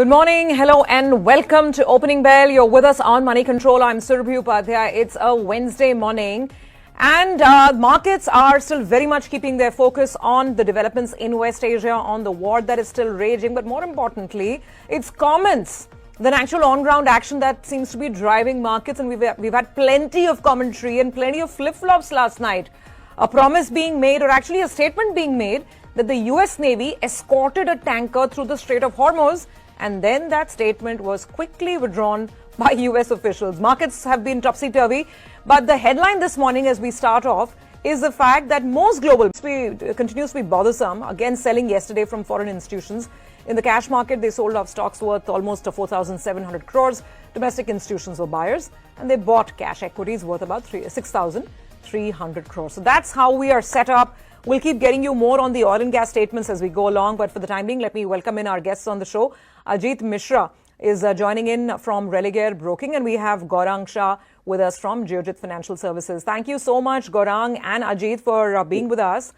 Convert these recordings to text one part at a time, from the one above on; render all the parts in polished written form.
Good morning, hello and welcome to Opening Bell. You're with us on Moneycontrol. I'm Surabhi Upadhyay. It's a Wednesday morning and markets are still very much keeping their focus on the developments in West Asia, on the war that is still raging. But more importantly, it's comments than actual on-ground action that seems to be driving markets. And we've had plenty of commentary and plenty of flip-flops last night. A promise being made, or actually a statement being made, that the US Navy escorted a tanker through the Strait of Hormuz. And then that statement was quickly withdrawn by US officials. Markets have been topsy-turvy. But the headline this morning as we start off is the fact that most global continues to be bothersome. Again, selling yesterday from foreign institutions. In the cash market, they sold off stocks worth almost 4,700 crores. Domestic institutions were buyers. And they bought cash equities worth about 6,300 crores. So that's how we are set up. We'll keep getting you more on the oil and gas statements as we go along. But for the time being, let me welcome in our guests on the show. Ajit Mishra is joining in from Religare Broking, and we have Gaurang Shah with us from Ajit Financial Services. Thank you so much, Gaurang and Ajit, for being with us.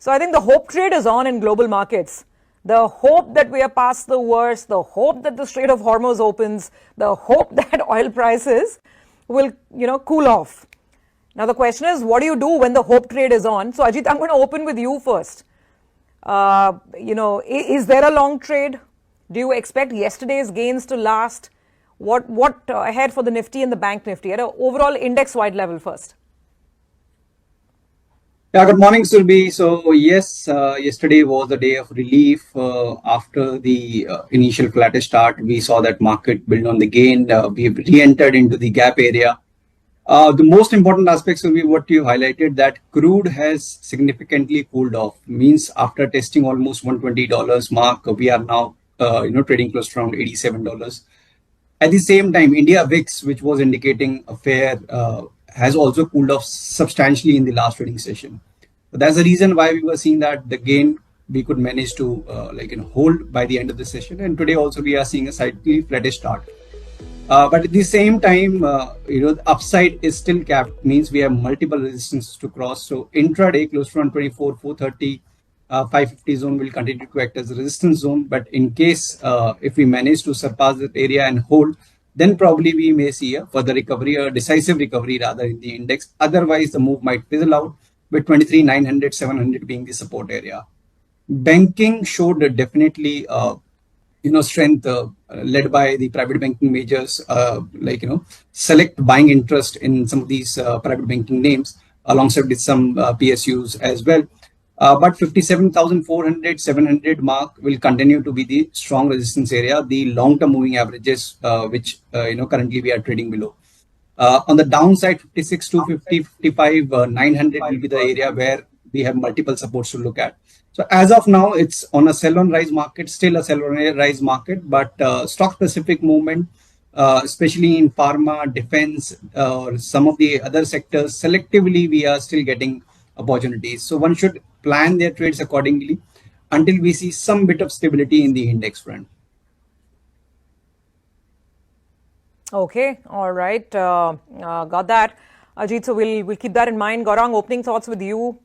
So I think the hope trade is on in global markets. The hope that we are past the worst, the hope that the Strait of Hormuz opens, the hope that oil prices will, cool off. Now, the question is, what do you do when the hope trade is on? So, Ajit, I'm going to open with you first. Is there a long trade? Do you expect yesterday's gains to last? What ahead for the Nifty and the Bank Nifty at an overall index-wide level first? Yeah, good morning, Surabhi. So, yes, yesterday was a day of relief. After the initial flattish start, we saw that market build on the gain. We've re-entered into the gap area. The most important aspects will be what you highlighted, that crude has significantly cooled off. Means after testing almost $120 mark, we are now trading close to around $87. At the same time, India VIX, which was indicating a fair, has also cooled off substantially in the last trading session. So that's the reason why we were seeing that the gain we could manage to hold by the end of the session. And today also we are seeing a slightly flattish start. But at the same time, the upside is still capped, means we have multiple resistances to cross. So intraday close to 124, 430, 550 zone will continue to act as a resistance zone. But in case if we manage to surpass that area and hold, then probably we may see a further recovery, a decisive recovery rather in the index. Otherwise, the move might fizzle out with 23,900, 700 being the support area. Banking showed definitely strength led by the private banking majors, select buying interest in some of these private banking names alongside with some PSUs as well. But 57,400, 700 mark will continue to be the strong resistance area, the long-term moving averages, which currently we are trading below. On the downside, 56, 250, 55, 900 will be the area where we have multiple supports to look at. So as of now, it's on a sell on rise market, still a sell on rise market, but stock specific movement, especially in pharma, defense, or some of the other sectors, selectively we are still getting opportunities. So one should plan their trades accordingly until we see some bit of stability in the index front. Okay, all right, got that, Ajit. So we'll keep that in mind. Gaurang, opening thoughts with you.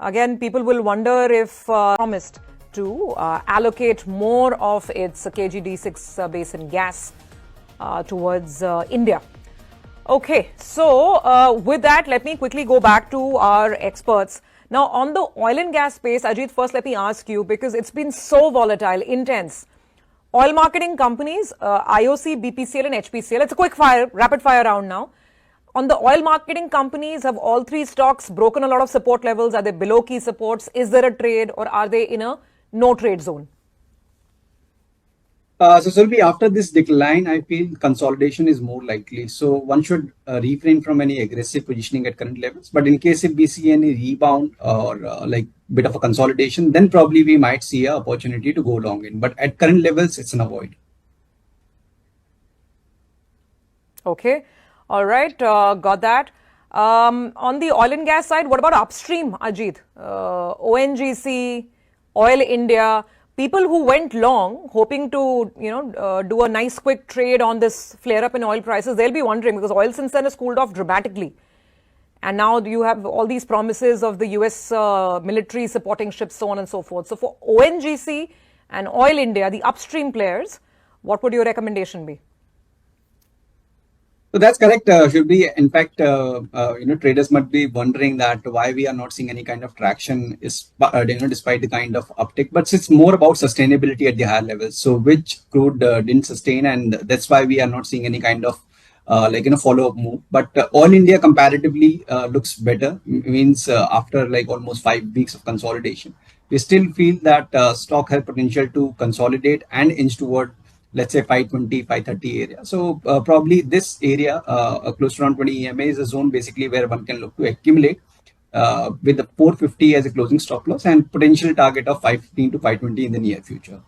Again, people will wonder if promised to allocate more of its KG-D6 basin gas towards India. Okay, so with that, let me quickly go back to our experts. Now, on the oil and gas space, Ajit, first let me ask you, because it's been so volatile, intense. Oil marketing companies, IOC, BPCL and HPCL, it's a quick fire, rapid fire round now. On the oil marketing companies, have all three stocks broken a lot of support levels? Are they below key supports? Is there a trade, or are they in a no trade zone? So Surabhi, after this decline, I feel consolidation is more likely. So one should refrain from any aggressive positioning at current levels. But in case if we see any rebound or bit of a consolidation, then probably we might see an opportunity to go long in. But at current levels, it's an avoid. Okay. All right, got that. On the oil and gas side, what about upstream, Ajit? ONGC, Oil India, people who went long, hoping to, do a nice quick trade on this flare up in oil prices, they'll be wondering, because oil since then has cooled off dramatically. And now you have all these promises of the US military supporting ships, so on and so forth. So for ONGC and Oil India, the upstream players, What would your recommendation be? So that's correct. Should be, in fact, traders might be wondering that why we are not seeing any kind of traction is, despite the kind of uptick. But it's more about sustainability at the higher levels. So which crude didn't sustain, and that's why we are not seeing any kind of follow-up move. But all India comparatively looks better. Means after like almost 5 weeks of consolidation, we still feel that stock has potential to consolidate and inch toward, let's say, 520, 530 area. So probably this area, close to around 20 EMA, is a zone basically where one can look to accumulate with the 450 as a closing stop loss and potential target of 515 to 520 in the near future.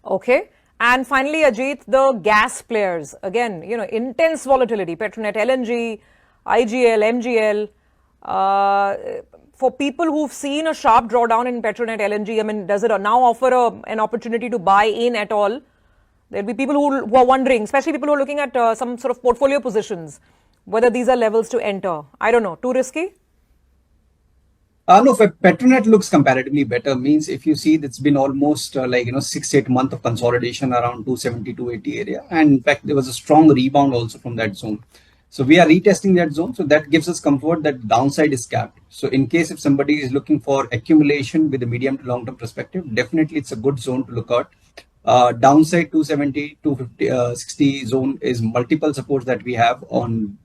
Okay. And finally, Ajit, the gas players, again, intense volatility, Petronet, LNG, IGL, MGL. For people who've seen a sharp drawdown in Petronet, LNG, I mean, does it now offer an opportunity to buy in at all? There'll be people who are wondering, especially people who are looking at some sort of portfolio positions, whether these are levels to enter. I don't know. Too risky? No, Petronet looks comparatively better. Means if you see, it's been almost 6-8 months of consolidation around 270, 280 area, and in fact there was a strong rebound also from that zone. So we are retesting that zone, so that gives us comfort that downside is capped. So in case if somebody is looking for accumulation with a medium to long term perspective, definitely it's a good zone to look at. Downside 270, 250, 60 zone is multiple supports that we have on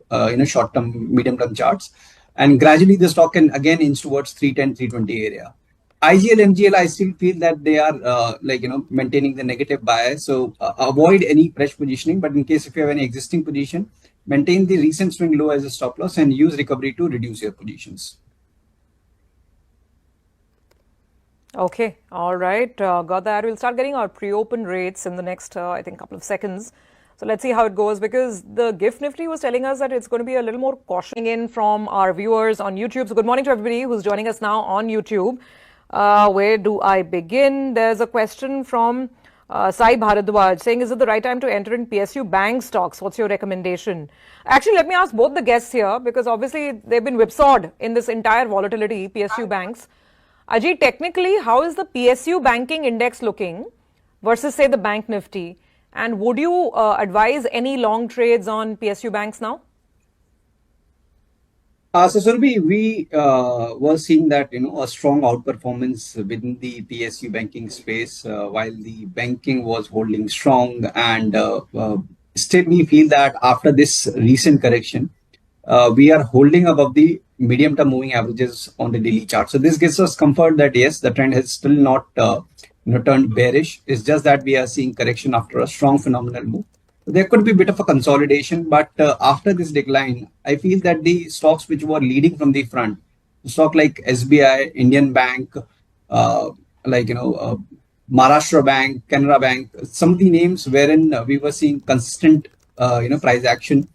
short term, medium term charts. And gradually the stock can again inch towards 310, 320 area. IGL, MGL, I still feel that they are maintaining the negative bias. So avoid any fresh positioning. But in case if you have any existing position, maintain the recent swing low as a stop loss and use recovery to reduce your positions. Okay, all right, got that. We'll start getting our pre-open rates in the next, I think, couple of seconds. So let's see how it goes, because the GIFT Nifty was telling us that it's going to be a little more cautioning in from our viewers on YouTube. So good morning to everybody who's joining us now on YouTube. Where do I begin? There's a question from Sai Bharadwaj saying, is it the right time to enter in PSU bank stocks? What's your recommendation? Actually, let me ask both the guests here, because obviously they've been whipsawed in this entire volatility, PSU banks. Ajit, technically, how is the PSU banking index looking versus, say, the bank Nifty? And would you advise any long trades on PSU banks now? So Surabhi, we were seeing that a strong outperformance within the PSU banking space, while the banking was holding strong, and still we feel that after this recent correction, we are holding above the medium-term moving averages on the daily chart. So this gives us comfort that yes, the trend has still not turned bearish. It's just that we are seeing correction after a strong phenomenal move. There could be a bit of a consolidation, but after this decline, I feel that the stocks which were leading from the front, stock like SBI, Indian Bank, Maharashtra Bank, Canara Bank, some of the names wherein we were seeing consistent, price action.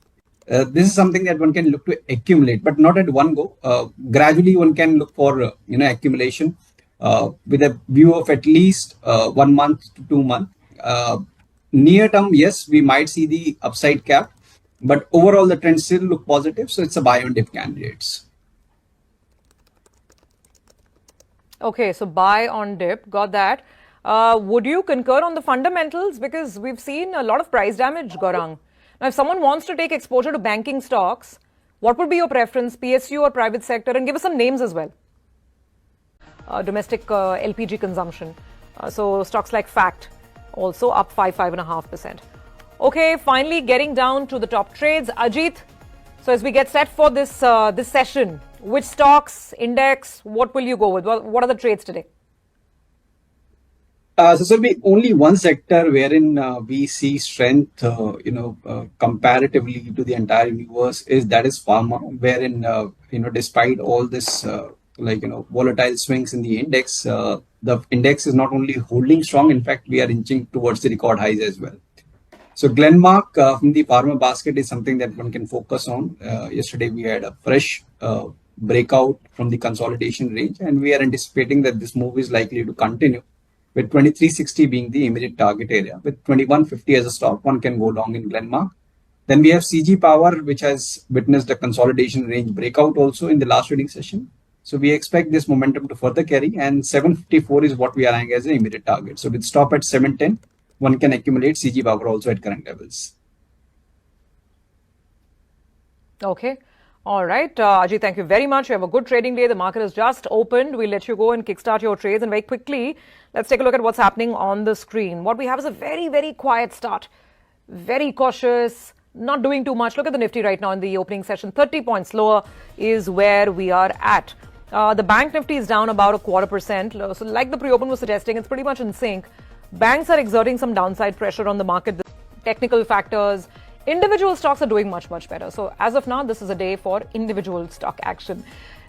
This is something that one can look to accumulate, but not at one go. Gradually, one can look for accumulation with a view of at least 1 month to 2 months. Near term, yes, we might see the upside cap, but overall the trend still look positive. So it's a buy on dip candidates. Okay, so buy on dip, got that. Would you concur on the fundamentals? Because we've seen a lot of price damage, Gaurang. Now, if someone wants to take exposure to banking stocks, what would be your preference, PSU or private sector? And give us some names as well. Domestic LPG consumption. So stocks like FACT, also up 5.5%. Okay, finally getting down to the top trades. Ajit, so as we get set for this this session, which stocks, index, what will you go with? What are the trades today? So there will be only one sector wherein we see strength, comparatively to the entire universe, that is pharma, wherein, despite all this, volatile swings in the index is not only holding strong, in fact, we are inching towards the record highs as well. So Glenmark from the pharma basket is something that one can focus on. Yesterday, we had a fresh breakout from the consolidation range, and we are anticipating that this move is likely to continue, with 2360 being the immediate target area. With 2150 as a stop, one can go long in Glenmark. Then we have CG Power, which has witnessed a consolidation range breakout also in the last trading session. So we expect this momentum to further carry, and 754 is what we are eyeing as an immediate target. So with stop at 710, one can accumulate CG power also at current levels. Okay. All right. Ajit, thank you very much. You have a good trading day. The market has just opened. We'll let you go and kickstart your trades. And very quickly, let's take a look at what's happening on the screen. What we have is a very, very quiet start. Very cautious, not doing too much. Look at the Nifty right now in the opening session. 30 points lower is where we are at. The bank Nifty is down about 0.25%. So like the pre-open was suggesting, it's pretty much in sync. Banks are exerting some downside pressure on the market. The technical factors, individual stocks are doing much, much better. So as of now, this is a day for individual stock action.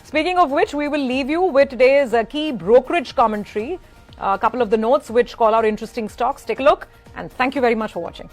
Speaking of which, we will leave you with today's key brokerage commentary. A couple of the notes which call out interesting stocks. Take a look, and thank you very much for watching.